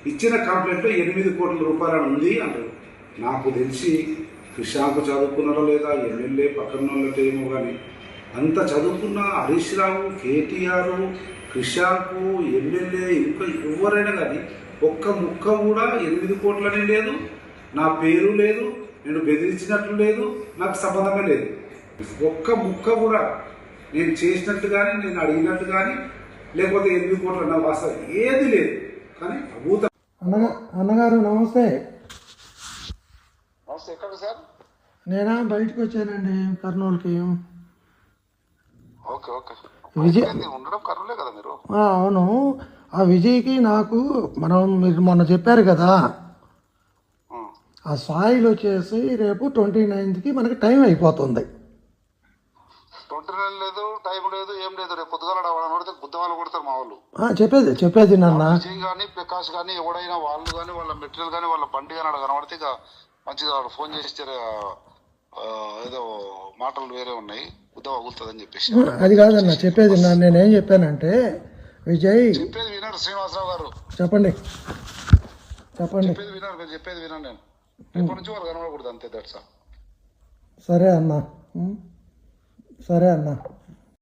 ఇచ్చిన కంప్లైంట్లో 8 కోట్ల రూపాయలు ఉంది అంటారు. నాకు తెలిసి కృష్ణాకు చదువుకున్నారో లేదా ఎమ్మెల్యే పక్కన వాళ్ళతో ఏమో కానీ అంత చదువుకున్న హరీష్ రావు, కేటీఆర్, కృష్ణాకు, ఎమ్మెల్యే ఇంకా ఎవరైనా కానీ ఒక్క ముక్క కూడా 8 కోట్లని లేదు, నా పేరు లేదు, నేను బెదిరించినట్లు లేదు, నాకు సంబంధమే లేదు. ఒక్క ముక్క కూడా నేను చేసినట్టు కానీ నేను అడిగినట్టు కానీ లేకపోతే 8 కోట్ల నా వాస్తవం ఏది లేదు. కానీ అభూత అన్నగారు నమస్తే. నమస్తే. ఎక్కడ సార్? నేనా బయటకు వచ్చానండి కర్నూలుకి. Okay okay. విజయ్ ఉండడం కర్నూలే కదా మీరు? అవును. ఆ విజయ్కి నాకు మీరు మొన్న చెప్పారు కదా, ఆ సాయిల్ వచ్చేసి రేపు 29కి మనకి టైం అయిపోతుంది. 29 లేదు, టైం లేదు, ఏం లేదు. రేపు పొద్దుగాల కొడితే గుద్దవాళ్ళు కొడతారు మా వాళ్ళు. చెప్పేది నాన్న. విజయ్ కానీ ప్రకాష్ కానీ ఎవడైనా వాళ్ళు కానీ వాళ్ళ మెటీరియల్ కానీ వాళ్ళ బండి కానీ అక్కడ కనబడితే ఇక మంచిగా ఫోన్ చేసి ఏదో మాటలు వేరే ఉన్నాయి, గుద్దవ అగులుతుందని చెప్పేసి. అది కాదన్న చెప్పేది. నేనేం చెప్పానంటే విజయ్ చెప్పేది వినరు. శ్రీనివాసరావు గారు చెప్పండి. చెప్పేది వినరు, మీరు చెప్పేది వినను నేను. రేపటి నుంచి వాళ్ళు కనబడకూడదు, అంతే. That's all. సరే అన్న.